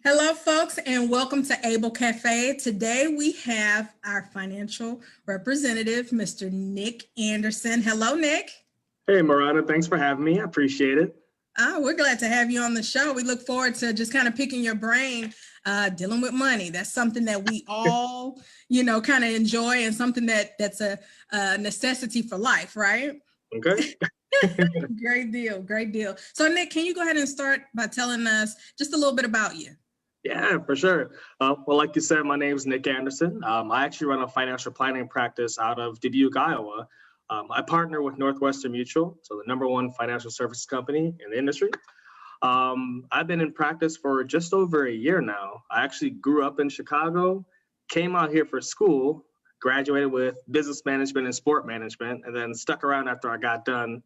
Hello, folks, and welcome to Able Cafe. Today we have our financial representative, Mr. Nick Anderson. Hello, Nick. Hey, Marana, thanks for having me. I appreciate it. We're glad to have you on the show. We look forward to just kind of picking your brain, dealing with money. That's something that we all, kind of enjoy, and something that's a necessity for life, right? Okay. Great deal. Great deal. So, Nick, can you go ahead and start by telling us just a little bit about you? Yeah, for sure. Well, like you said, my name is Nick Anderson. I actually run a financial planning practice out of Dubuque, Iowa. I partner with Northwestern Mutual, so the #1 financial services company in the industry. I've been in practice for just over a year now. I actually grew up in Chicago, came out here for school, graduated with business management and sport management, and then stuck around after I got done.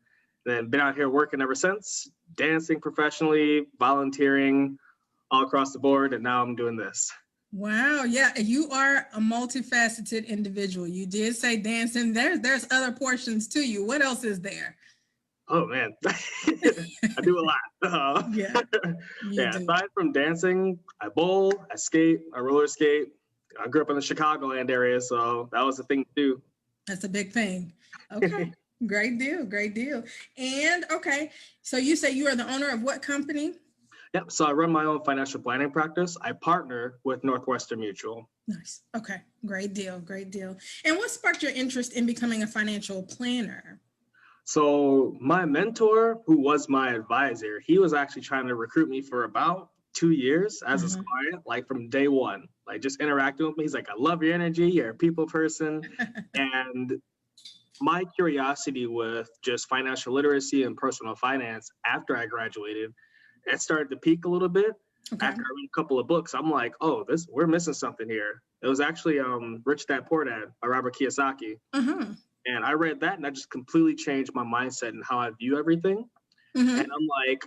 Then been out here working ever since, dancing professionally, volunteering, all across the board, and now I'm doing this. Wow, yeah, you are a multifaceted individual. You did say dancing. There's other portions to you. What else is there? Oh man, I do a lot. Yeah. Do. Aside from dancing, I bowl, I skate, I roller skate. I grew up in the Chicagoland area, so that was the thing to do. That's a big thing. Okay, great deal, great deal. And okay, so you say you are the owner of what company? Yep. So I run my own financial planning practice. I partner with Northwestern Mutual. Nice. Okay. Great deal. Great deal. And what sparked your interest in becoming a financial planner? So my mentor, who was my advisor, he was actually trying to recruit me for about 2 years as his client, like from day one, like just interacting with me. He's like, I love your energy. You're a people person. And my curiosity with just financial literacy and personal finance after I graduated, it started to peak a little bit. Okay. After I read a couple of books, I'm like, oh, we're missing something here. It was actually Rich Dad Poor Dad by Robert Kiyosaki. And I read that and that just completely changed my mindset and how I view everything. And I'm like,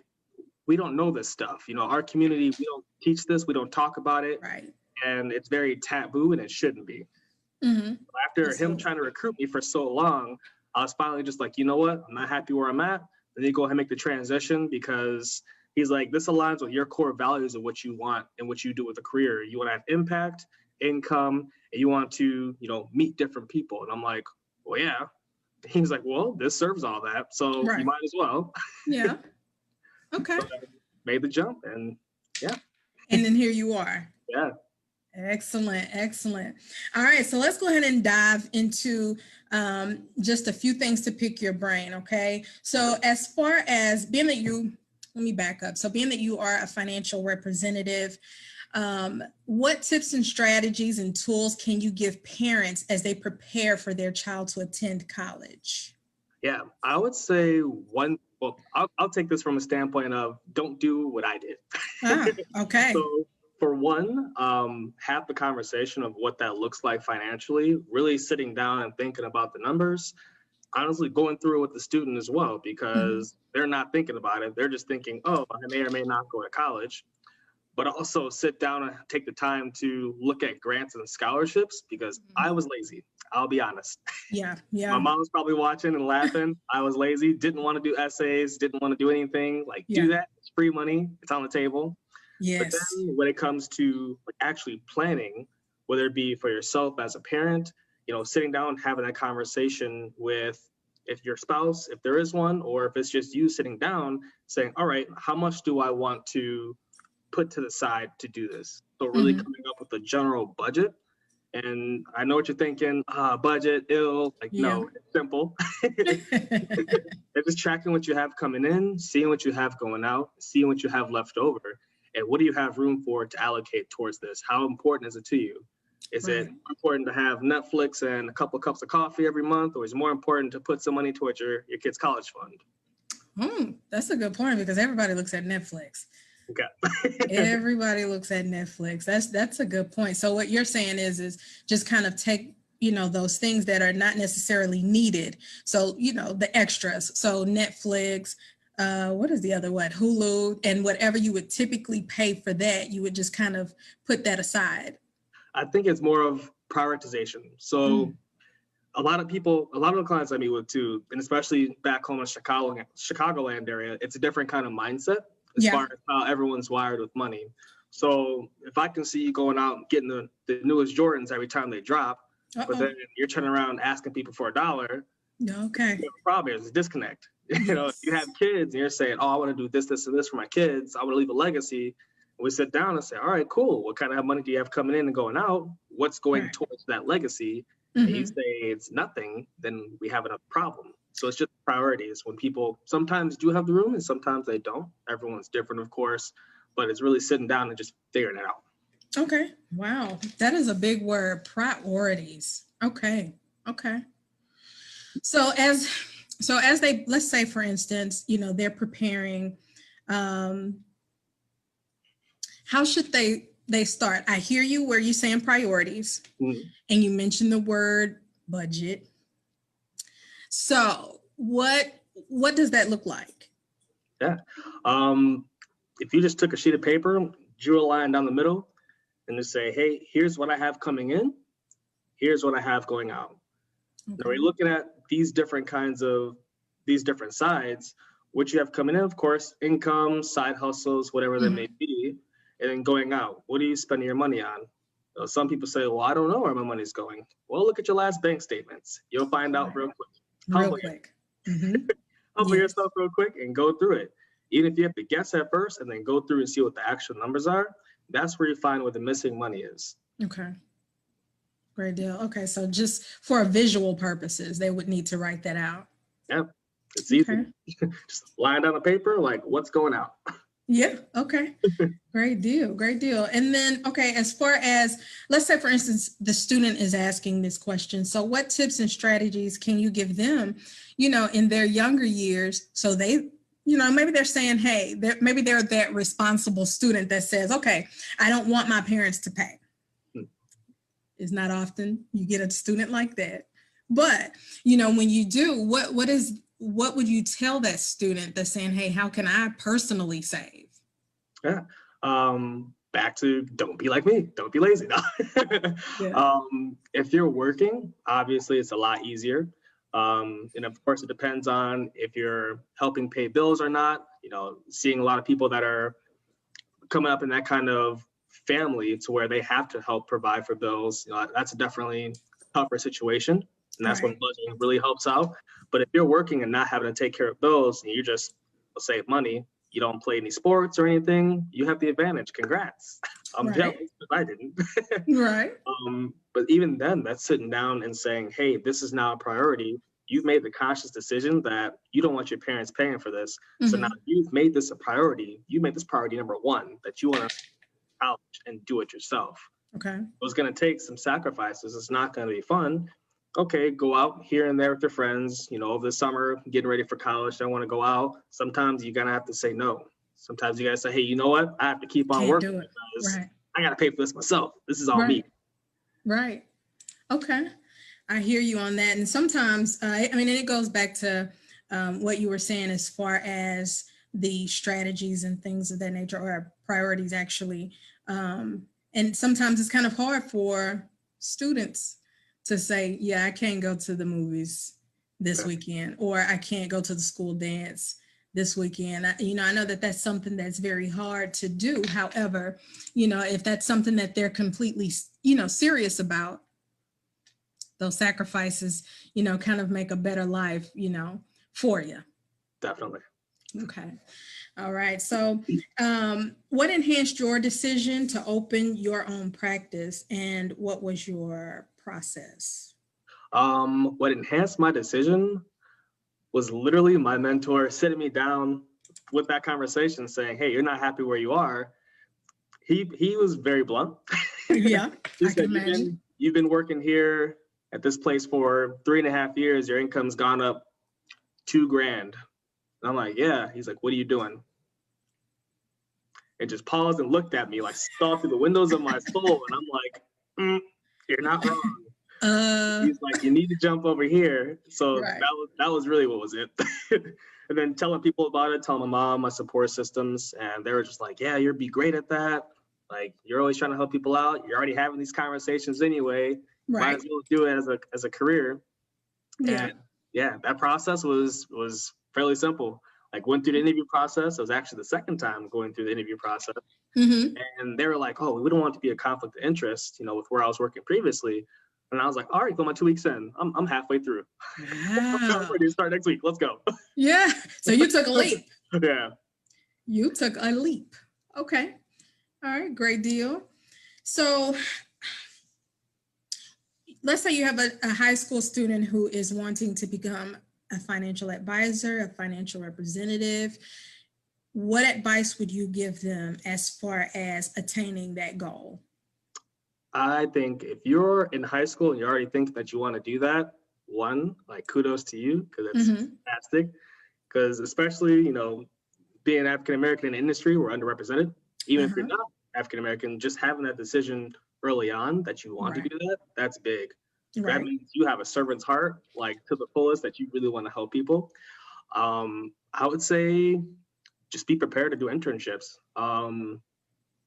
we don't know this stuff. Our community, we don't teach this. We don't talk about it. Right. And it's very taboo and it shouldn't be. After him trying to recruit me for so long, I was finally just like, you know what? I'm not happy where I'm at. Then you go ahead and make the transition because he's like, this aligns with your core values of what you want and what you do with a career. You want to have impact, income, and you want to, meet different people. And I'm like, well, yeah. He's like, well, this serves all that. So you might as well. Yeah. Okay. So I made the jump and yeah. And then here you are. Yeah. Excellent. Excellent. All right. So let's go ahead and dive into just a few things to pick your brain. Okay. So as far as being that let me back up. So being that you are a financial representative, what tips and strategies and tools can you give parents as they prepare for their child to attend college? Yeah, I would say I'll take this from a standpoint of don't do what I did. Okay. So for one, have the conversation of what that looks like financially, really sitting down and thinking about the numbers. Honestly, going through it with the student as well, because they're not thinking about it. They're just thinking, oh, I may or may not go to college. But also sit down and take the time to look at grants and scholarships because I was lazy. I'll be honest. Yeah. My mom was probably watching and laughing. I was lazy, didn't want to do essays, didn't want to do anything. Do that. It's free money. It's on the table. Yes. But then when it comes to actually planning, whether it be for yourself as a parent, sitting down and having that conversation with if your spouse, if there is one, or if it's just you sitting down saying, all right, how much do I want to put to the side to do this? So really coming up with a general budget. And I know what you're thinking, budget, no, it's simple. It's just tracking what you have coming in, seeing what you have going out, seeing what you have left over, and what do you have room for to allocate towards this? How important is it to you? Is it important to have Netflix and a couple of cups of coffee every month, or is it more important to put some money towards your kid's college fund? That's a good point because everybody looks at Netflix. Okay. Everybody looks at Netflix. That's a good point. So what you're saying is just kind of take, those things that are not necessarily needed. So, the extras. So Netflix, what is the other one? Hulu, and whatever you would typically pay for that, you would just kind of put that aside. I think it's more of prioritization. So a lot of the clients I meet with too, and especially back home in Chicagoland area, it's a different kind of mindset as far as how everyone's wired with money. So if I can see you going out and getting the newest Jordans every time they drop, but then you're turning around asking people for $1, okay. you have a problem. There's a disconnect. You know, if you have kids and you're saying, oh, I want to do this, this, and this for my kids. I want to leave a legacy. And we sit down and say, all right, cool. What kind of money do you have coming in and going out? What's going towards that legacy? And you say it's nothing, then we have another problem. So it's just priorities. When people sometimes do have the room and sometimes they don't. Everyone's different, of course, but it's really sitting down and just figuring it out. Okay. Wow. That is a big word. Priorities. Okay. Okay. So as they, let's say, for instance, you know, they're preparing, how should they start? I hear you where you're saying priorities, and you mentioned the word budget. So what does that look like? Yeah. If you just took a sheet of paper, drew a line down the middle, and just say, hey, here's what I have coming in, here's what I have going out. Okay. Now we're looking at these different sides. What you have coming in, of course, income, side hustles, whatever that may be, and then going out. What are you spending your money on? Some people say, well, I don't know where my money's going. Well, look at your last bank statements. You'll find out real quick. Humble yourself real quick and go through it. Even if you have to guess at first and then go through and see what the actual numbers are, that's where you find where the missing money is. Okay. Great deal. Okay. So just for visual purposes, they would need to write that out. Yep. It's easy. Okay. Just line down the paper, like what's going out. Yeah. Okay. Great deal. Great deal. And then, okay, as far as, let's say, for instance, the student is asking this question. So what tips and strategies can you give them, you know, in their younger years? So they, you know, maybe they're saying, hey, maybe they're that responsible student that says, okay, I don't want my parents to pay. It's not often you get a student like that. But, you know, when you do, what would you tell that student that's saying, hey, how can I personally save? Yeah. Back to don't be like me. Don't be lazy. If you're working, obviously it's a lot easier. And of course, it depends on if you're helping pay bills or not. You know, seeing a lot of people that are coming up in that kind of family to where they have to help provide for bills, you know, that's definitely a tougher situation. And that's when budgeting really helps out. But if you're working and not having to take care of bills and you just save money, you don't play any sports or anything, you have the advantage. Congrats. I'm jealous because I didn't. Right. But even then, that's sitting down and saying, hey, this is now a priority. You've made the conscious decision that you don't want your parents paying for this. So now you've made this a priority. You made this priority number one, that you want to college and do it yourself. Okay. It's going to take some sacrifices. It's not going to be fun. Okay, go out here and there with your friends, you know, over the summer, getting ready for college, they want to go out. Sometimes you're going to have to say no. Sometimes you got to say, hey, you know what? I have to keep on working because I got to pay for this myself. This is all me. Right. Okay. I hear you on that. And sometimes, I mean, and it goes back to what you were saying as far as the strategies and things of that nature, or priorities actually. And sometimes it's kind of hard for students to say, yeah, I can't go to the movies this weekend, or I can't go to the school dance this weekend. I know that that's something that's very hard to do. However, you know, if that's something that they're completely, you know, serious about, those sacrifices, you know, kind of make a better life, you know, for you. Definitely. Okay. All right. So what enhanced your decision to open your own practice, and what was your process? What enhanced my decision was literally my mentor sitting me down with that conversation saying, hey, you're not happy where you are. He was very blunt. Yeah, he said, you've been working here at this place for 3.5 years. Your income's gone up $2,000. And I'm like, yeah. He's like, what are you doing? And just paused and looked at me, like saw through the windows of my soul. And I'm like, you're not wrong. He's like, you need to jump over here. So that was really what was it. And then telling people about it, telling my mom, my support systems, and they were just like, yeah, you'll be great at that. Like, you're always trying to help people out. You're already having these conversations anyway. Might as well do it as a career. Yeah. And yeah, that process was fairly simple. like went through the interview process. It was actually the second time going through the interview process. Mm-hmm. And they were like, oh, we don't want it to be a conflict of interest, with where I was working previously. And I was like, all right, my 2 weeks in, I'm halfway through. I'm Wow. ready to start next week. Let's go. Yeah. So you took a leap. Yeah. You took a leap. Okay. All right. Great deal. So let's say you have a high school student who is wanting to become a financial advisor, a financial representative. What advice would you give them as far as attaining that goal? I think if you're in high school and you already think that you want to do that, one, like kudos to you, because it's fantastic. Because especially, being African American in the industry, we're underrepresented. Even if you're not African American, just having that decision early on that you want to do that, that's big. Right. That means you have a servant's heart, like to the fullest, that you really want to help people. I would say just be prepared to do internships.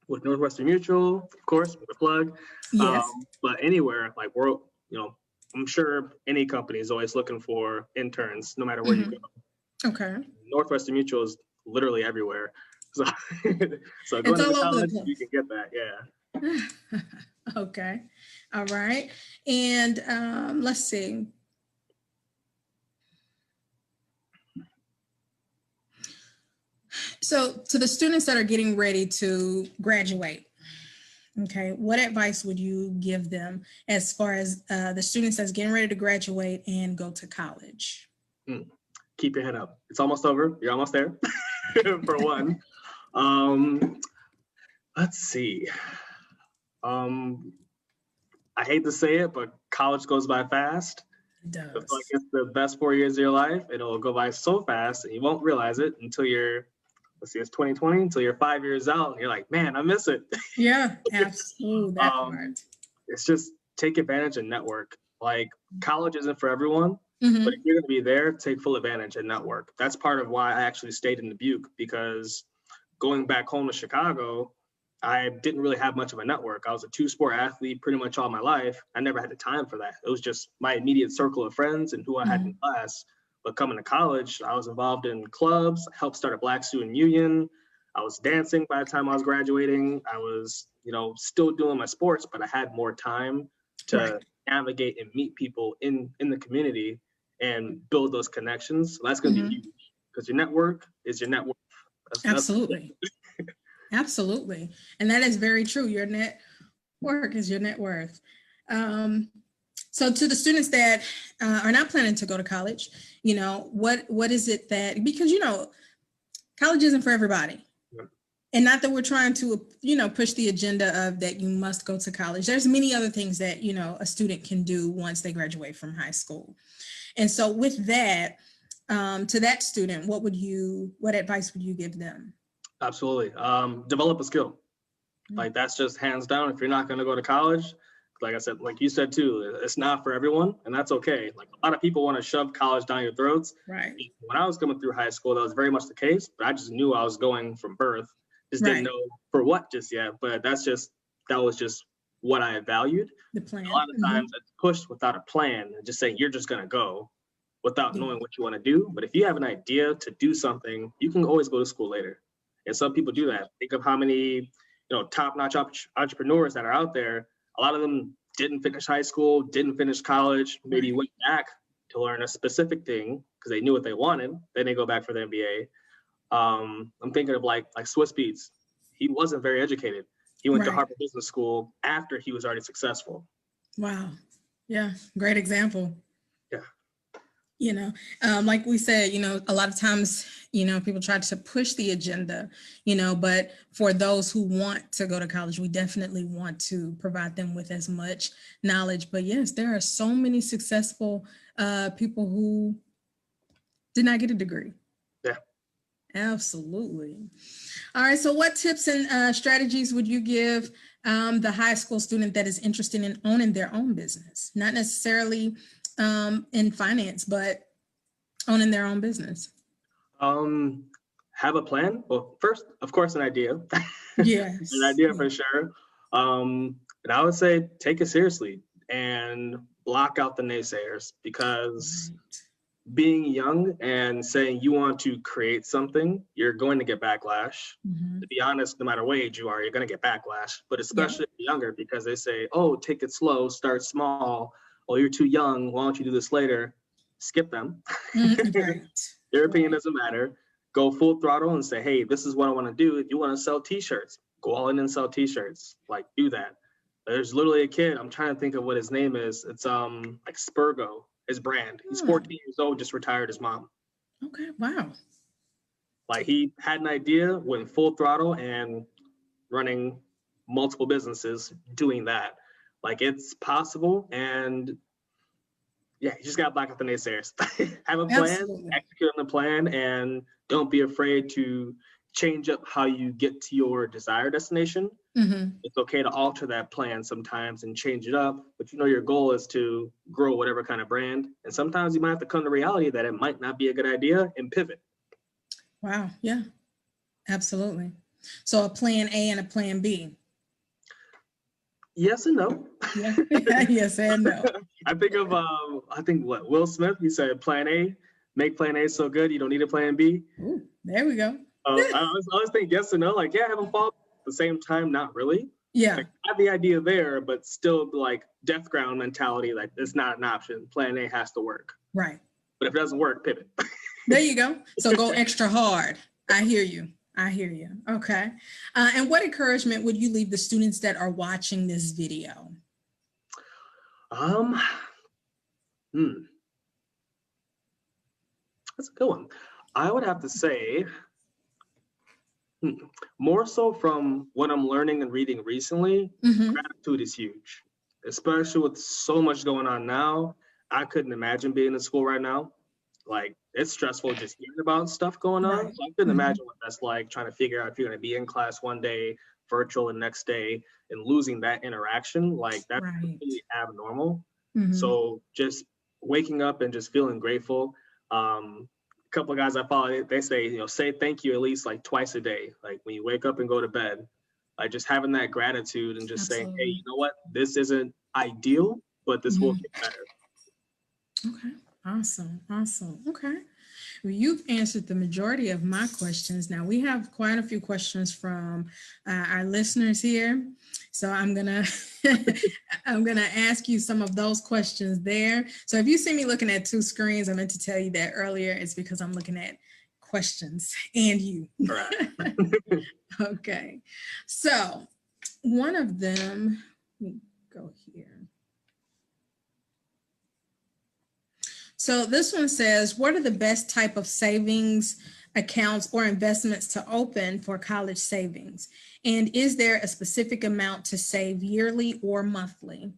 With Northwestern Mutual, of course, with a plug. Yes. But anywhere, like I'm sure any company is always looking for interns, no matter where you go. Okay. Northwestern Mutual is literally everywhere. So, so going to college, you can get that. Yeah. Okay. All right. And let's see. So to the students that are getting ready to graduate, okay, what advice would you give them as far as the students that's getting ready to graduate and go to college? Keep your head up. It's almost over. You're almost there. For one. Let's see. I hate to say it, but college goes by fast. It does. It's like it's the best 4 years of your life. It'll go by so fast and you won't realize it until you're, it's 2020, until you're 5 years out and you're like, man, I miss it. Yeah, absolutely. That part. It's just take advantage and network. Like college isn't for everyone, but if you're going to be there, take full advantage and network. That's part of why I actually stayed in Dubuque, because going back home to Chicago, I didn't really have much of a network. I was a two-sport athlete pretty much all my life. I never had the time for that. It was just my immediate circle of friends and who I had in class. But coming to college, I was involved in clubs, helped start a Black Student Union. I was dancing by the time I was graduating. I was, still doing my sports, but I had more time to navigate and meet people in the community and build those connections. So that's going to be huge, because your network is your network. Absolutely. Absolutely. And that is very true. Your network is your net worth. So to the students that are not planning to go to college, what is it that, because, college isn't for everybody. And not that we're trying to, push the agenda of that you must go to college. There's many other things that, a student can do once they graduate from high school. And so with that, to that student, what advice would you give them? Absolutely. Develop a skill. Like that's just hands down. If you're not going to go to college, like I said, like you said too, it's not for everyone, and that's okay. Like a lot of people want to shove college down your throats. Right. When I was coming through high school, that was very much the case, but I just knew I was going from birth. Just didn't know for what just yet, but that was just what I had valued. The plan. A lot of times it's pushed without a plan and just saying you're just going to go without knowing what you want to do. But if you have an idea to do something, you can always go to school later. And some people do that. Think of how many, top-notch entrepreneurs that are out there. A lot of them didn't finish high school, didn't finish college, maybe went back to learn a specific thing because they knew what they wanted. Then they go back for the MBA. I'm thinking of like Swiss Beats. He wasn't very educated. He went to Harvard Business School after he was already successful. Wow. Yeah. Great example. Yeah. Like we said, a lot of times, people try to push the agenda, but for those who want to go to college, we definitely want to provide them with as much knowledge. But yes, there are so many successful people who did not get a degree. Yeah. Absolutely. All right. So what tips and strategies would you give the high school student that is interested in owning their own business? Not necessarily in finance, but owning their own business. Have a plan. Well, first, of course, an idea. Yes. An idea for sure. And I would say take it seriously and block out the naysayers, because being young and saying you want to create something, you're going to get backlash. To be honest, no matter what age you are, you're going to get backlash, but especially if you're younger, because they say, oh, take it slow, start small. Oh, you're too young. Why don't you do this later? Skip them. Right. Their opinion doesn't matter. Go full throttle and say, hey, this is what I want to do. If you want to sell t-shirts, go all in and sell t-shirts. Like, do that. There's literally a kid, I'm trying to think of what his name is. It's like Spurgo, his brand. He's 14 years old, just retired his mom. Okay, wow. Like, he had an idea, went full throttle and running multiple businesses doing that. Like, it's possible. And yeah, you just got to black out the naysayers. Have a plan, Absolutely. execute on the plan, and don't be afraid to change up how you get to your desired destination. It's okay to alter that plan sometimes and change it up, but you know your goal is to grow whatever kind of brand. And sometimes you might have to come to reality that it might not be a good idea and pivot. Wow. Yeah, absolutely. So a plan A and a plan B. Yes and no. Yeah. Yes and no. I think what Will Smith, he said, plan A, make plan A so good you don't need a plan B. Ooh, there we go. I always think yes and no, like, yeah, have a fall. At the same time, not really. Yeah. Like, have the idea there, but still like death ground mentality, like it's not an option. Plan A has to work. Right. But if it doesn't work, pivot. There you go. So go extra hard. I hear you. I hear you. Okay. And what encouragement would you leave the students that are watching this video? That's a good one. I would have to say, more so from what I'm learning and reading recently, gratitude is huge, especially with so much going on now. I couldn't imagine being in school right now. Like, it's stressful just hearing about stuff going on. Right. So I couldn't imagine what that's like, trying to figure out if you're going to be in class one day, virtual the next day, and losing that interaction. Like, that's completely abnormal. So just waking up and just feeling grateful. A couple of guys I follow, they say, say thank you at least like twice a day. Like, when you wake up and go to bed, like, just having that gratitude and just saying, hey, you know what, this isn't ideal, but this will get better. Okay. Awesome. Awesome. Okay. Well, you've answered the majority of my questions. Now we have quite a few questions from our listeners here. So I'm gonna ask you some of those questions there. So if you see me looking at two screens, I meant to tell you that earlier. It's because I'm looking at questions and you. Right. Okay. So one of them, let me go here. So this one says, what are the best type of savings accounts or investments to open for college savings? And is there a specific amount to save yearly or monthly?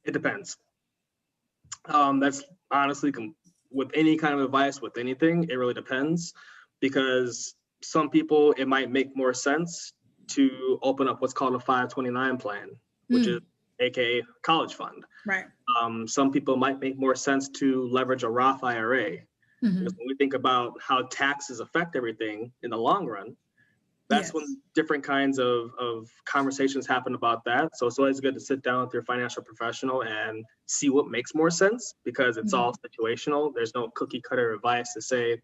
It depends. That's honestly, with any kind of advice, with anything, it really depends, because some people, it might make more sense to open up what's called a 529 plan, which is AKA college fund. Right. Some people might make more sense to leverage a Roth IRA. Because when we think about how taxes affect everything in the long run, that's when different kinds of conversations happen about that. So it's always good to sit down with your financial professional and see what makes more sense, because it's all situational. There's no cookie cutter advice to say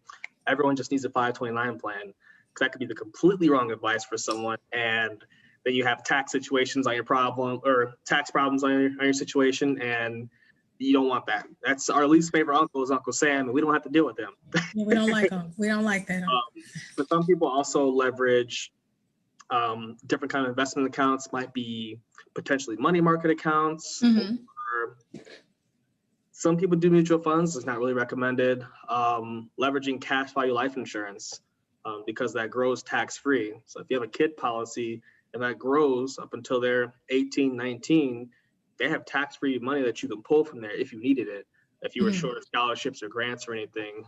everyone just needs a 529 plan, because that could be the completely wrong advice for someone. And then you have tax situations on your problem, or tax problems on your situation, and you don't want that. That's our least favorite uncle is Uncle Sam, and we don't have to deal with him. Yeah, we don't like them. We don't like that. But some people also leverage different kind of investment accounts, might be potentially money market accounts. Or some people do mutual funds. It's not really recommended. Leveraging cash value life insurance, because that grows tax-free. So if you have a kid policy and that grows up until they're 18, 19, they have tax-free money that you can pull from there if you needed it, if you were short of scholarships or grants or anything.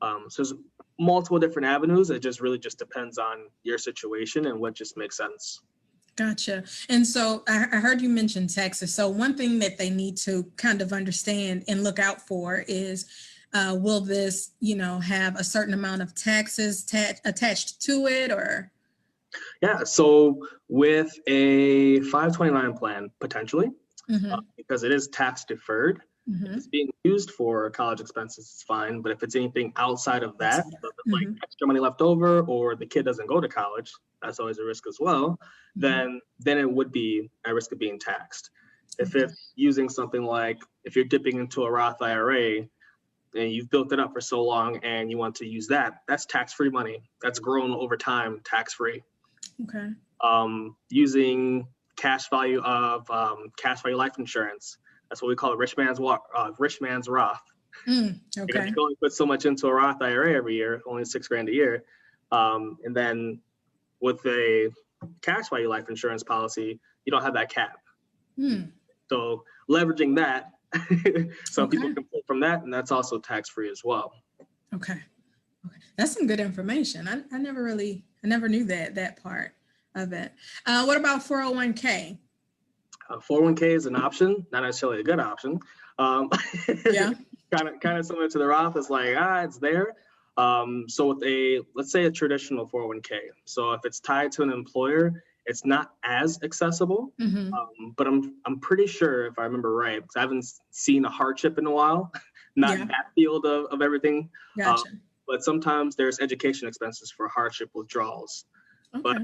So there's multiple different avenues. It just really just depends on your situation and what just makes sense. Gotcha. And so I heard you mention taxes. So one thing that they need to kind of understand and look out for is, will this, have a certain amount of taxes attached to it, or? Yeah, so with a 529 plan, potentially, because it is tax deferred, If it's being used for college expenses, it's fine. But if it's anything outside of that, so if it's like extra money left over, or the kid doesn't go to college, that's always a risk as well. Then it would be at risk of being taxed. If it's using something like, if you're dipping into a Roth IRA and you've built it up for so long and you want to use that, that's tax-free money. That's grown over time, tax-free. Okay. Using cash value life insurance. That's what we call a rich man's Roth. Okay. Because you only put so much into a Roth IRA every year, only $6,000 a year. And then with a cash value life insurance policy, you don't have that cap. So leveraging that, some people can pull from that, and that's also tax-free as well. Okay. That's some good information. I never knew that part of it. What about 401k? 401k is an option, not necessarily a good option. Yeah. Kind of similar to the Roth. It's like, it's there. So with let's say a traditional 401k. So if it's tied to an employer, it's not as accessible. But I'm pretty sure, if I remember right, because I haven't seen a hardship in a while, not in that field of everything. Gotcha. But sometimes there's education expenses for hardship withdrawals. Okay. But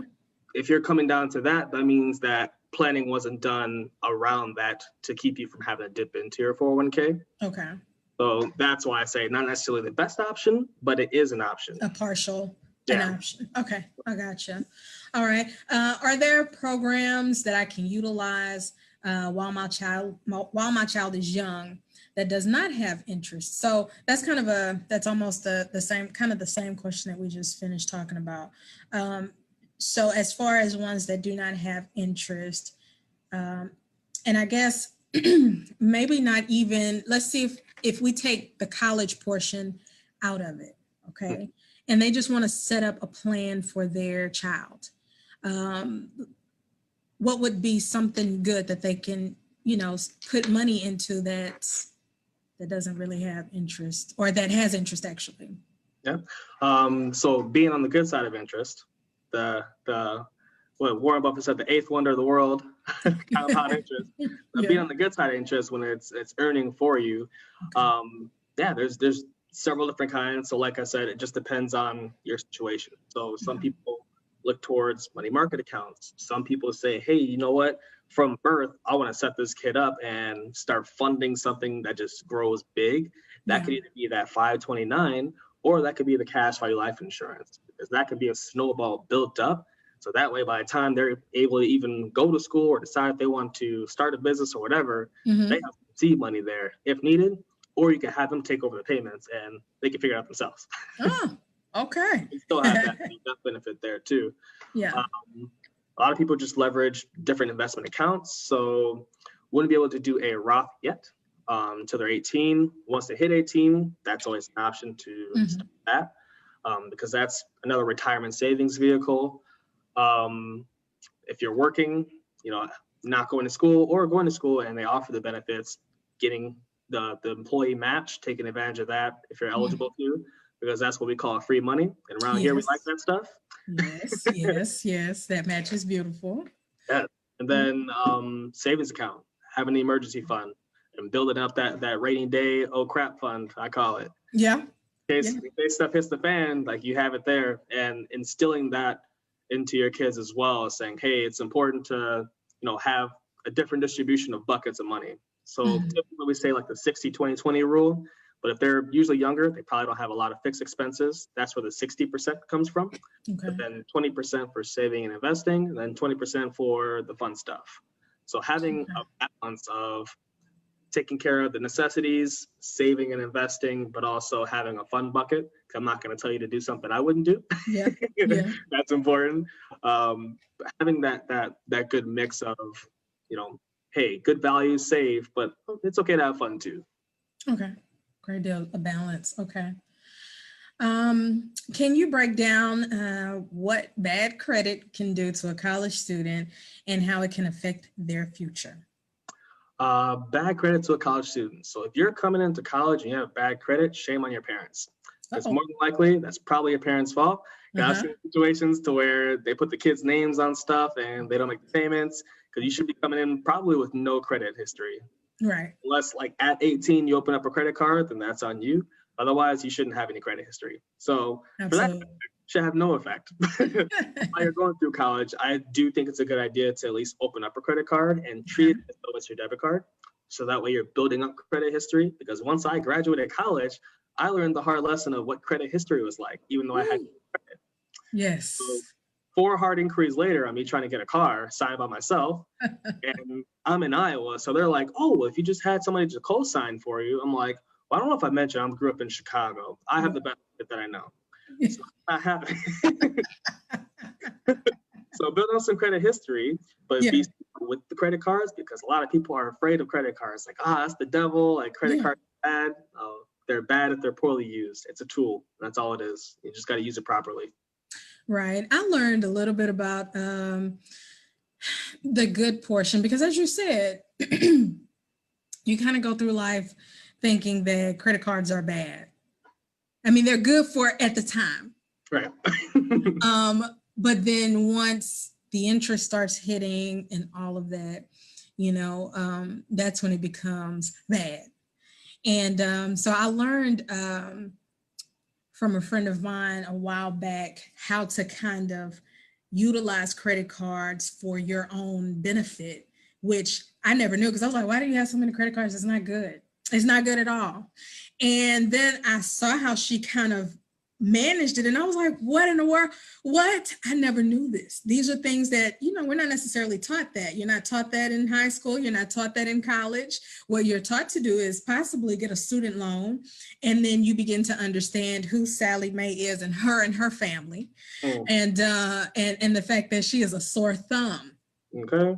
if you're coming down to that, that means that planning wasn't done around that to keep you from having to dip into your 401k. Okay. So that's why I say not necessarily the best option, but it is an option. A partial an option. Okay, I gotcha. All right. Are there programs that I can utilize while my child is young that does not have interest? So that's that's almost the same question that we just finished talking about. So as far as ones that do not have interest, and I guess maybe not even, let's see if we take the college portion out of it, okay? And they just want to set up a plan for their child. What would be something good that they can, put money into that doesn't really have interest, or that has interest actually? Yeah. So being on the good side of interest, what Warren Buffett said, the eighth wonder of the world, compound interest. Being on the good side of interest when it's earning for you. There's several different kinds. So like I said, it just depends on your situation. So some people look towards money market accounts. Some people say, hey, you know what? From birth, I want to set this kid up and start funding something that just grows big. That could either be that 529, or that could be the cash value life insurance, because that could be a snowball built up. So that way, by the time they're able to even go to school or decide if they want to start a business or whatever, they have seed money there if needed, or you can have them take over the payments and they can figure it out themselves. Oh, okay. You still have that benefit there too. Yeah. A lot of people just leverage different investment accounts. So wouldn't be able to do a Roth yet until they're 18. Once they hit 18, that's always an option to start that, because that's another retirement savings vehicle. If you're working, not going to school or going to school, and they offer the benefits, getting the employee match, taking advantage of that if you're eligible to, because that's what we call free money. And around here, we like that stuff. Yes. That match is beautiful. Yeah. And then savings account, have an emergency fund, and building up that rainy day, oh crap fund, I call it. Yeah. In case stuff hits the fan, like you have it there, and instilling that into your kids as well, saying, hey, it's important to, have a different distribution of buckets of money. So typically we say like the 60-20-20 rule, but if they're usually younger, they probably don't have a lot of fixed expenses. That's where the 60% comes from. Okay. But then 20% for saving and investing, and then 20% for the fun stuff. So having a balance of taking care of the necessities, saving and investing, but also having a fun bucket. I'm not going to tell you to do something I wouldn't do. Yeah. That's important. Having that good mix of, hey, good values, save, but it's okay to have fun too. Okay. Great deal of balance. Okay. Can you break down what bad credit can do to a college student and how it can affect their future? Bad credit to a college student. So if you're coming into college and you have bad credit, shame on your parents. It's more than likely that's probably your parents' fault. I've seen situations to where they put the kids' names on stuff and they don't make the payments, because you should be coming in probably with no credit history. Right. Unless like at 18 you open up a credit card, then that's on you. Otherwise, you shouldn't have any credit history. So for that, Absolutely. should have no effect. While you're going through college, I do think it's a good idea to at least open up a credit card and treat it as though it's your debit card. So that way you're building up credit history. Because once I graduated college, I learned the hard lesson of what credit history was like, even though I had credit. So Yes. 4 hard inquiries later on me trying to get a car signed by myself, and I'm in Iowa. So they're like, oh, well, if you just had somebody to co-sign for you, I'm like, well, I don't know if I mentioned I grew up in Chicago. I have the benefit that I know. So it's not happening. So build on some credit history, but be with the credit cards, because a lot of people are afraid of credit cards. Like, that's the devil. Like credit cards are bad. Oh, they're bad if they're poorly used. It's a tool. That's all it is. You just got to use it properly. Right. I learned a little bit about the good portion, because as you said, you kind of go through life thinking that credit cards are bad. I mean, they're good for at the time. Right. But then once the interest starts hitting and all of that, that's when it becomes bad. And so I learned from a friend of mine a while back how to kind of utilize credit cards for your own benefit, which I never knew, because I was like, why do you have so many credit cards? It's not good. It's not good at all. And then I saw how she kind of managed it, and I was like, what in the world? What? I never knew this. These are things that, we're not necessarily taught that. You're not taught that in high school. You're not taught that in college. What you're taught to do is possibly get a student loan, and then you begin to understand who Sally Mae is and her family, and the fact that she is a sore thumb. Okay.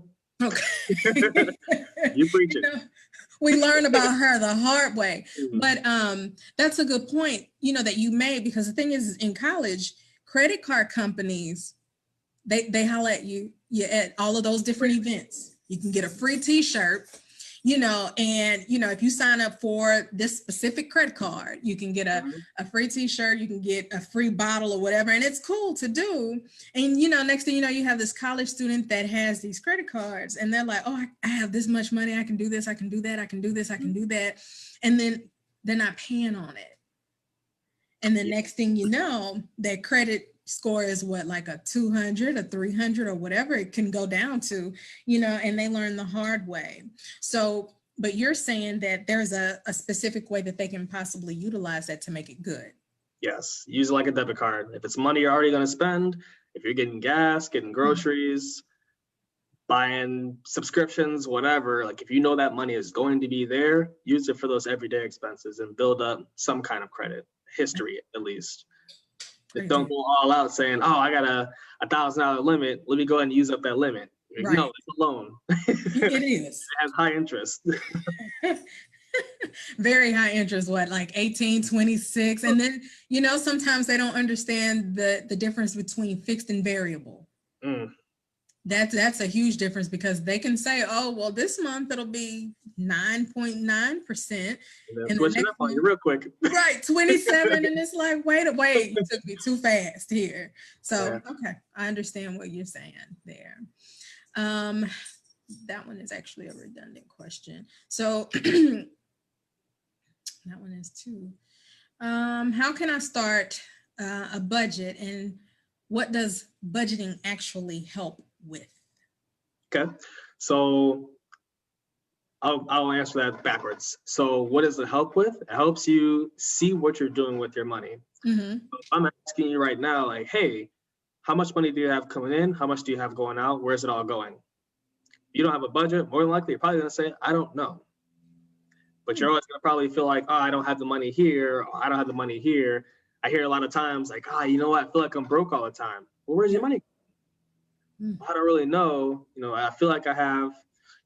You preach it. We learn about her the hard way. But that's a good point, that you made, because the thing is, in college, credit card companies, they holler at you at all of those different events. You can get a free t-shirt, and if you sign up for this specific credit card, you can get a free t-shirt, you can get a free bottle or whatever, and it's cool to do. And next thing you know, you have this college student that has these credit cards, and they're like, oh, I have this much money, I can do this, I can do that, I can do this, I can do that, and then they're not paying on it. And the next thing you know, their credit score is what, like a 200, a 300, or whatever it can go down to, and they learn the hard way. So, but you're saying that there's a specific way that they can possibly utilize that to make it good. Yes, use it like a debit card. If it's money you're already going to spend, if you're getting gas, getting groceries, buying subscriptions, whatever, like if you know that money is going to be there, use it for those everyday expenses and build up some kind of credit history, at least. Don't go all out saying, oh, I got a $1,000 limit, let me go ahead and use up that limit. Right. No, it's a loan. It is. It has high interest. Very high interest, what, like 18, 26. And then, sometimes they don't understand the difference between fixed and variable. That's a huge difference, because they can say, oh, well, this month it'll be 9.9%. And switch it up on you real quick. Right, 27. And it's like, wait, you took me too fast here. So, okay, I understand what you're saying there. That one is actually a redundant question. So that one is too. How can I start a budget, and what does budgeting actually help with? Okay, so I'll answer that backwards. So what does it help with? It helps you see what you're doing with your money. So I'm asking you right now, like, hey, how much money do you have coming in? How much do you have going out? Where's it all going? You don't have a budget, more than likely you're probably going to say, I don't know. But you're always going to probably feel like, oh, I don't have the money here, or I don't have the money here. I hear a lot of times like, you know what? I feel like I'm broke all the time. Well, where's your money? I don't really know. I feel like I have,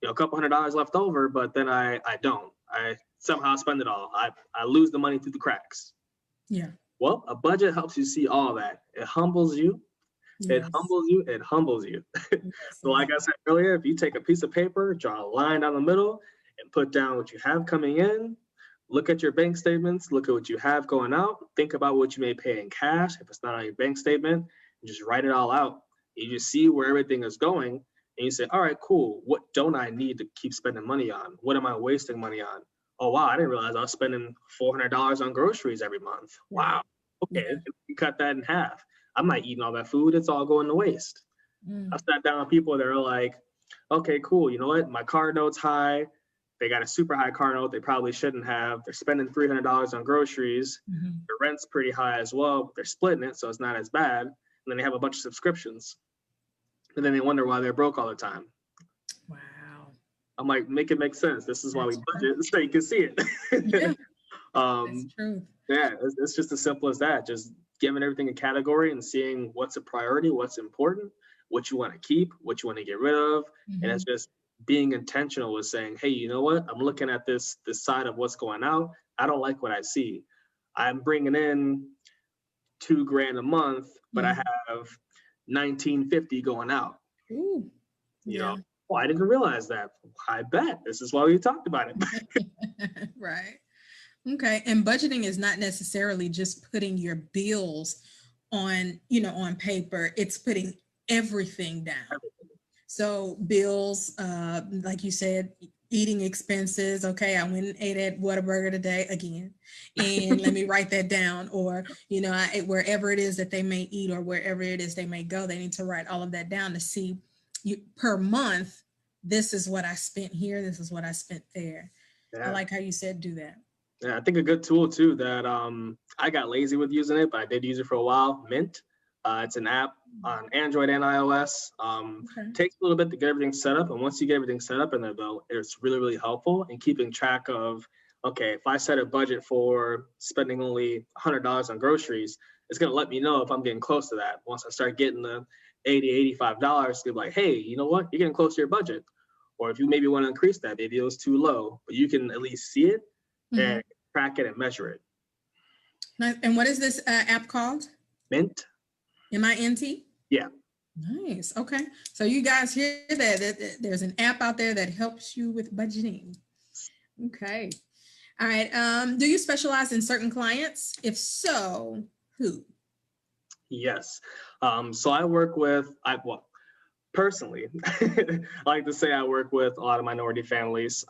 a couple $100 left over, but then I don't. I somehow spend it all. I lose the money through the cracks. Yeah. Well, a budget helps you see all that. It humbles you. Yes. It humbles you. It humbles you. So like I said earlier, if you take a piece of paper, draw a line down the middle, and put down what you have coming in, look at your bank statements, look at what you have going out, think about what you may pay in cash if it's not on your bank statement, and just write it all out. You just see where everything is going, and you say, all right, cool. What don't I need to keep spending money on? What am I wasting money on? Oh, wow, I didn't realize I was spending $400 on groceries every month. Wow. Okay, Yeah. you cut that in half. I'm not eating all that food. It's all going to waste. Mm. I've sat down with people that are like, okay, cool. You know what? My car note's high. They got a super high car note they probably shouldn't have. They're spending $300 on groceries. Mhm. The rent's pretty high as well, but they're splitting it, so it's not as bad. And then they have a bunch of subscriptions. And then they wonder why they're broke all the time. Wow. I'm like, make it make sense. This is why we That's budget, so you can see it. Yeah, that's true. Yeah, it's just as simple as that. Just giving everything a category and seeing what's a priority, what's important, what you want to keep, what you want to get rid of. And it's Mhm. just being intentional with saying, hey, you know what? I'm looking at this side of what's going out. I don't like what I see. I'm bringing in $2,000 a month, but I Mhm. have 1950 going out. Ooh. You Yeah. know, oh, I didn't realize that. I bet this is why we talked about it. Right. Okay. And budgeting is not necessarily just putting your bills on, on paper. It's putting everything down. So bills, like you said, eating expenses. Okay, I went and ate at Whataburger today again, and let me write that down. Or wherever it is that they may eat, or wherever it is they may go, they need to write all of that down to see per month. This is what I spent here. This is what I spent there. I Yeah. like how you said do that. Yeah, I think a good tool too that I got lazy with using it, but I did use it for a while. Mint. It's an app on Android and iOS. Okay. Takes a little bit to get everything set up, and once you get everything set up in there, though, it's really, really helpful in keeping track of. Okay, if I set a budget for spending only $100 on groceries, it's gonna let me know if I'm getting close to that. Once I start getting the $80, $85, it's gonna be like, hey, you know what? You're getting close to your budget. Or if you maybe want to increase that, maybe it was too low, but you can at least see it and track it and measure it. Nice. And what is this app called? Mint. Mint? Yeah. Nice. Okay. So you guys hear that there's an app out there that helps you with budgeting. Okay. All right. Do you specialize in certain clients? If so, who? Yes. So I work with, personally, I like to say I work with a lot of minority families,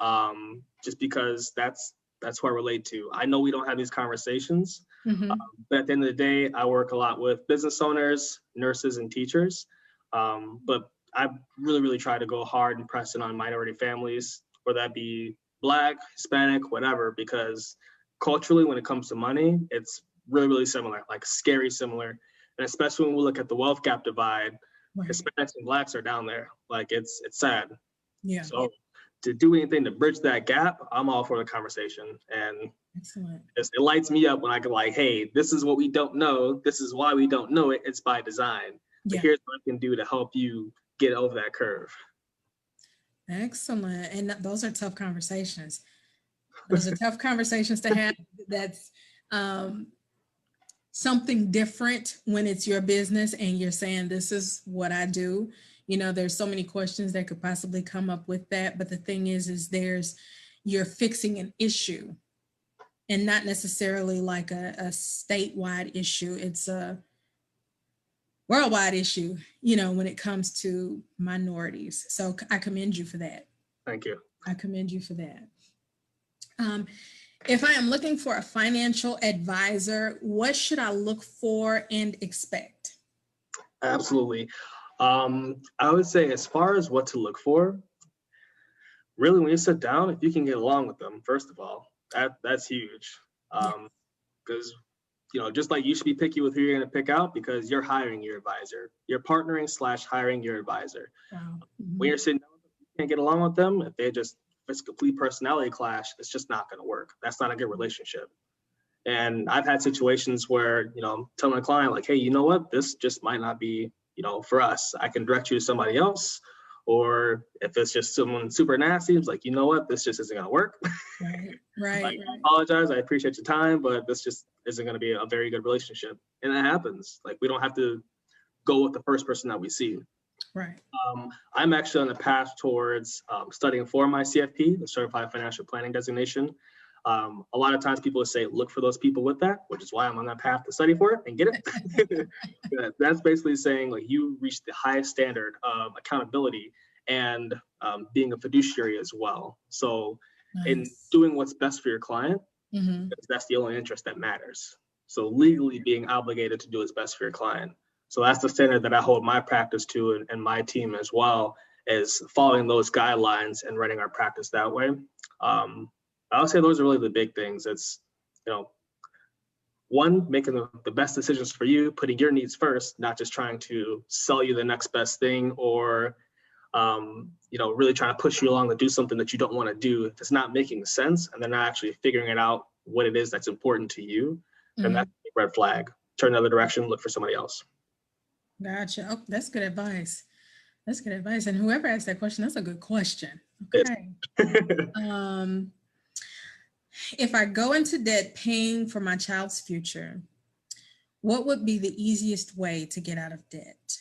just because that's who I relate to. I know we don't have these conversations, but at the end of the day, I work a lot with business owners, nurses, and teachers. But I really, really try to go hard and press in on minority families, whether that be Black, Hispanic, whatever, because culturally, when it comes to money, it's really, really similar, like scary similar. And especially when we look at the wealth gap divide, Right. Hispanics and Blacks are down there. Like it's sad. Yeah. So to do anything to bridge that gap, I'm all for the conversation. And Excellent. it lights me up when I can like, hey, this is what we don't know. This is why we don't know it. It's by design. But Yeah. here's what I can do to help you get over that curve. Excellent. And those are tough conversations. Those are tough conversations to have. That's something different when it's your business and you're saying, this is what I do. There's so many questions that could possibly come up with that. But the thing is you're fixing an issue and not necessarily like a statewide issue. It's a worldwide issue, when it comes to minorities. So I commend you for that. Thank you. I commend you for that. If I am looking for a financial advisor, what should I look for and expect? Absolutely. I would say as far as what to look for, really when you sit down, if you can get along with them, first of all, that's huge. Because just like you should be picky with who you're going to pick out because you're hiring your advisor. You're partnering / hiring your advisor. Wow. When you're sitting down, you can't get along with them. If it's a complete personality clash, it's just not going to work. That's not a good relationship. And I've had situations where, I'm telling a client like, hey, you know what? This just might not be, for us. I can direct you to somebody else. Or if it's just someone super nasty, it's like, you know what? This just isn't going to work. Right. Like, I apologize. I appreciate your time, but this just isn't going to be a very good relationship. And that happens. Like, we don't have to go with the first person that we see. Right. I'm actually on the path towards studying for my CFP, the Certified Financial Planning Designation. A lot of times people say, look for those people with that, which is why I'm on that path to study for it and get it. That's basically saying like you reach the highest standard of accountability and being a fiduciary as well. So in Nice. doing what's best for your client, Mm-hmm. that's the only interest that matters. So legally being obligated to do what's best for your client. So that's the standard that I hold my practice to, and my team as well, is following those guidelines and running our practice that way. I would say those are really the big things. It's, you know, one, making the best decisions for you, putting your needs first, not just trying to sell you the next best thing, or you know, really trying to push you along to do something that you don't want to do. If it's not making sense and they're not actually figuring it out what it is that's important to you, then that's a red flag. Turn the other direction, look for somebody else. Gotcha. Oh, that's good advice. That's good advice. And whoever asked that question, that's a good question. Yes. Okay. If I go into debt paying for my child's future, what would be the easiest way to get out of debt?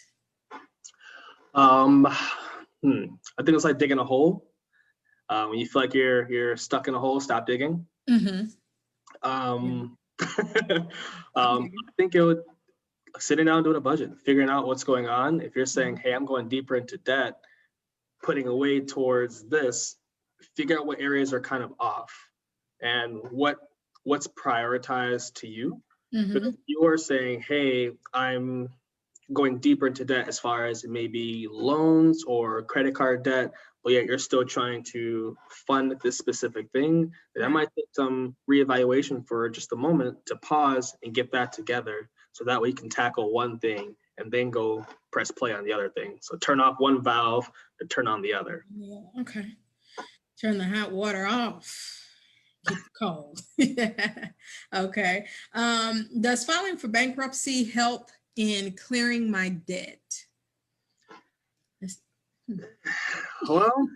I think it's like digging a hole. When you feel like you're stuck in a hole, stop digging. Mm-hmm. I think it would, sitting down doing a budget, figuring out what's going on. If you're saying, hey, I'm going deeper into debt, putting away towards this, figure out what areas are kind of off and what's prioritized to you. Mm-hmm. If you're saying, hey, I'm going deeper into debt as far as maybe loans or credit card debt, but yet you're still trying to fund this specific thing, that might take some reevaluation for just a moment to pause and get that together. So that way you can tackle one thing and then go press play on the other thing. So turn off one valve to turn on the other. Yeah, okay. Turn the hot water off. Keep it cold. Okay. Does filing for bankruptcy help in clearing my debt? Well,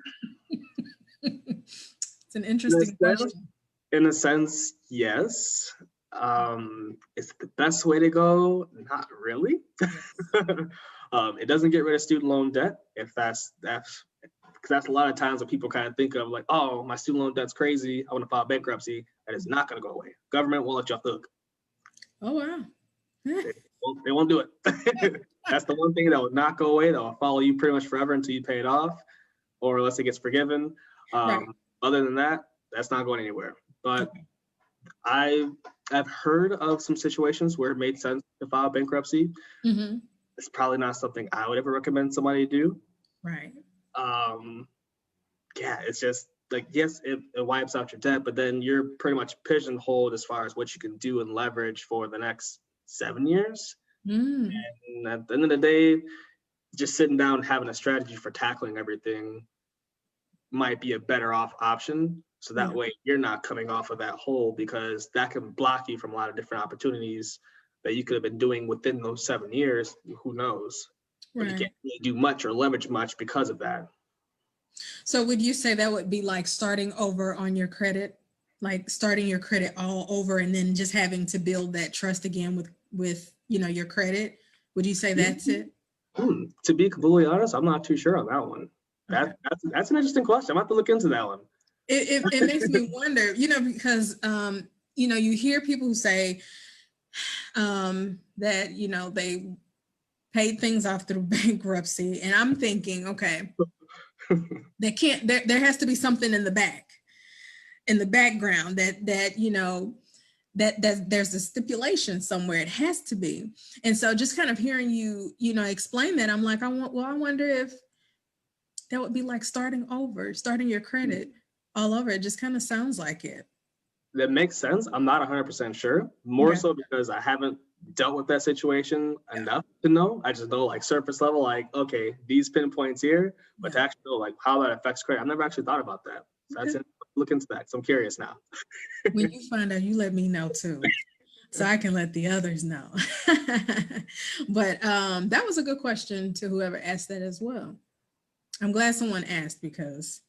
it's an interesting question. In a sense, yes. It's the best way to go? Not really. It doesn't get rid of student loan debt. If that's because that's a lot of times what people kind of think of, like, oh, my student loan debt's crazy, I want to file bankruptcy. That is not going to go away. Government won't let you off the hook. Oh, wow. They won't do it. That's the one thing that will not go away. That will follow you pretty much forever until you pay it off, or unless it gets forgiven. Right. Other than that, that's not going anywhere. But I've heard of some situations where it made sense to file bankruptcy. Mm-hmm. It's probably not something I would ever recommend somebody do. Right. Yeah, it's just like, yes, it wipes out your debt, but then you're pretty much pigeonholed as far as what you can do and leverage for the next 7 years. And at the end of the day, just sitting down and having a strategy for tackling everything might be a better off option. So that way you're not coming off of that hole, because that can block you from a lot of different opportunities that you could have been doing within those 7 years. Who knows? But you can't really do much or leverage much because of that. So would you say that would be like starting over on your credit, like starting your credit all over and then just having to build that trust again with your credit? Would you say that's it? To be completely honest, I'm not too sure on that one. That's an interesting question. I'm going to have to look into that one. It makes me wonder, because you hear people who say that they paid things off through bankruptcy, and I'm thinking, okay, they can't. There has to be something in the background that there's a stipulation somewhere. It has to be. And so just kind of hearing you explain that, I'm like, I wonder if that would be like starting your credit all over. It just kind of sounds like it. That makes sense. I'm not 100% sure. More so because I haven't dealt with that situation enough to know. I just know like surface level, like, okay, these pinpoints here, but to actually know like how that affects credit, I've never actually thought about that. So that's it. Look into that. So I'm curious now. When you find out, you let me know too, so I can let the others know. But that was a good question to whoever asked that as well. I'm glad someone asked, because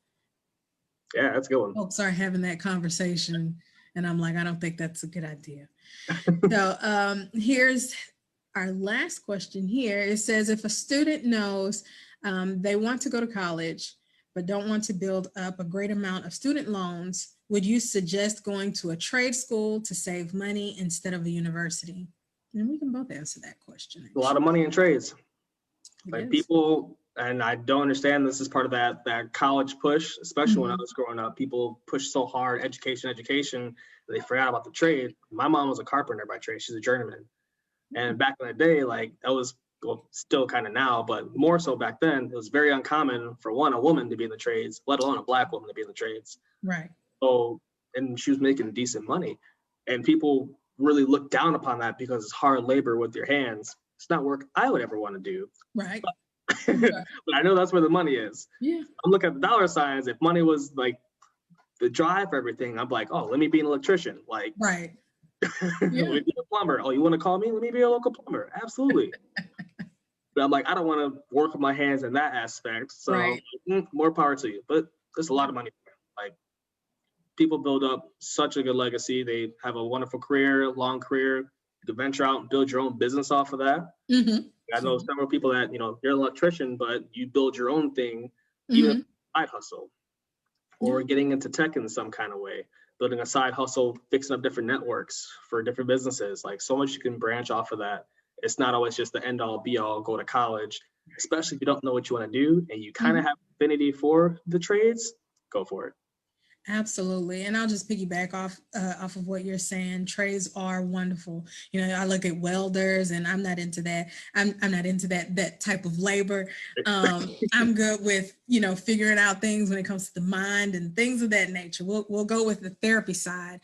that's a good one. Folks are having that conversation, and I'm like, I don't think that's a good idea. So here's our last question here. It says, if a student knows they want to go to college, but don't want to build up a great amount of student loans, would you suggest going to a trade school to save money instead of a university? And we can both answer that question. A lot of money in trades. Like people And I don't understand, this is part of that college push, especially when I Mhm. was growing up. People push so hard, education, they forgot about the trade. My mom was a carpenter by trade. She's a journeyman. And back in the day, like that was, well, still kind of now, but more so back then, it was very uncommon for one, a woman to be in the trades, let alone a Black woman to be in the trades. Right. So, and she was making decent money. And people really look down upon that because it's hard labor with your hands. It's not work I would ever want to do. Right. But I know that's where the money is. Yeah. I'm looking at the dollar signs. If money was like the drive for everything, I'm like, oh, let me be an electrician. Like, Right. let me be a plumber. Oh, you want to call me? Let me be a local plumber. Absolutely. But I'm like, I don't want to work with my hands in that aspect. So Right. more power to you. But there's a lot of money. Like, people build up such a good legacy. They have a wonderful career, long career. You can venture out and build your own business off of that. Mm-hmm. I know several people that, you're an electrician, but you build your own thing, even Mm-hmm. if it's a side hustle, or getting into tech in some kind of way, building a side hustle, fixing up different networks for different businesses. Like, so much you can branch off of that. It's not always just the end all be all, go to college, especially if you don't know what you want to do and you kind of have affinity for the trades, go for it. Absolutely. And I'll just piggyback off of what you're saying. Trades are wonderful. I look at welders and I'm not into that. I'm not into that type of labor. I'm good with, figuring out things when it comes to the mind and things of that nature. We'll go with the therapy side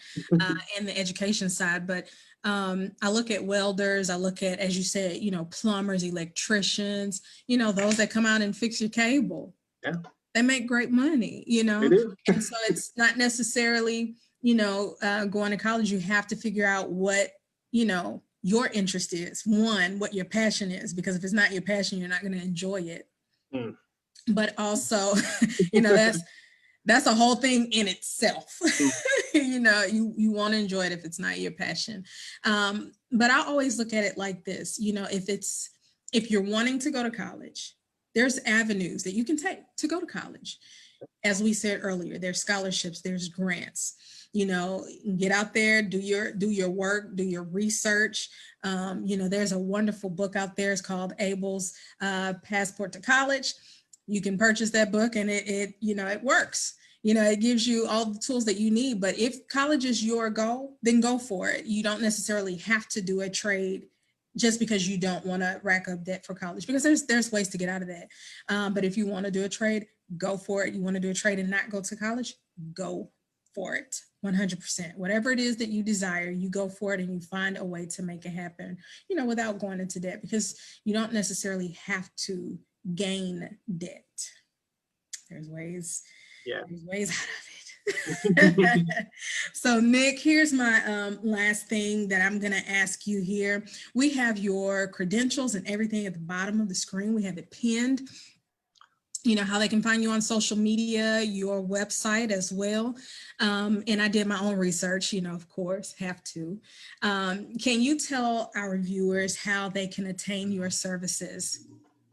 and the education side. But I look at welders, I look at, as you said, plumbers, electricians, those that come out and fix your cable. Yeah. They make great money, They do. and so it's not necessarily, going to college. You have to figure out what, your interest is. One, what your passion is, because if it's not your passion, you're not going to enjoy it. Mm. But also, that's a whole thing in itself. You want to enjoy it if it's not your passion. But I always look at it like this, if you're wanting to go to college, there's avenues that you can take to go to college. As we said earlier, there's scholarships, there's grants. Get out there, do your work, do your research. There's a wonderful book out there. It's called Abel's Passport to College. You can purchase that book, and it works. It gives you all the tools that you need. But if college is your goal, then go for it. You don't necessarily have to do a trade just because you don't want to rack up debt for college, because there's ways to get out of that. But if you want to do a trade, go for it. You want to do a trade and not go to college, go for it. 100%. Whatever it is that you desire, you go for it and you find a way to make it happen, without going into debt, because you don't necessarily have to gain debt. There's ways. Yeah. There's ways out of it. So Nick, here's my last thing that I'm going to ask you here. We have your credentials and everything at the bottom of the screen. We have it pinned. How they can find you on social media, your website as well. And I did my own research, of course, have to. Can you tell our viewers how they can attain your services?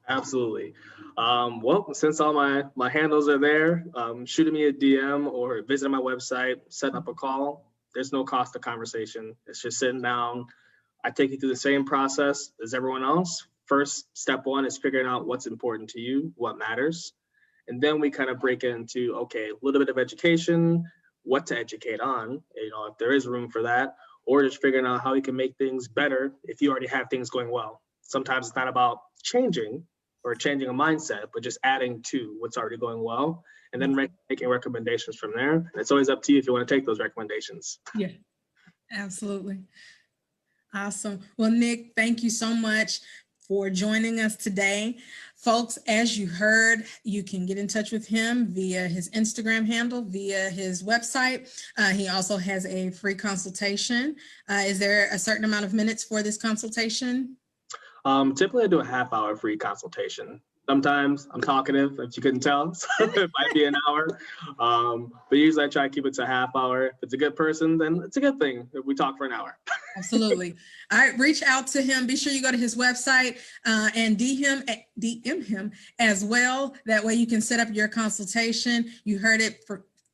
Absolutely. Well, since all my handles are there, shooting me a DM or visiting my website, setting up a call. There's no cost to conversation. It's just sitting down. I take you through the same process as everyone else. First, step one is figuring out what's important to you, what matters. And then we kind of break into, okay, a little bit of education, what to educate on, if there is room for that, or just figuring out how we can make things better if you already have things going well. Sometimes it's not about changing a mindset, but just adding to what's already going well, and then making recommendations from there. And it's always up to you if you want to take those recommendations. Yeah, absolutely. Awesome. Well, Nick, thank you so much for joining us today. Folks, as you heard, you can get in touch with him via his Instagram handle, via his website. He also has a free consultation. Is there a certain amount of minutes for this consultation? Typically I do a half-hour free consultation. Sometimes I'm talkative, if you couldn't tell, so it might be an hour. But usually I try to keep it to a half hour. If it's a good person, then it's a good thing if we talk for an hour. Absolutely. All right, reach out to him. Be sure you go to his website and DM him as well. That way you can set up your consultation. You heard it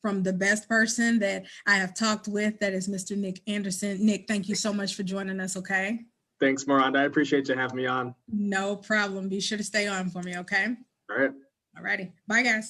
from the best person that I have talked with. That is Mr. Nick Anderson. Nick, thank you so much for joining us, okay? Thanks, Miranda. I appreciate you having me on. No problem. Be sure to stay on for me, okay? All right. All righty. Bye, guys.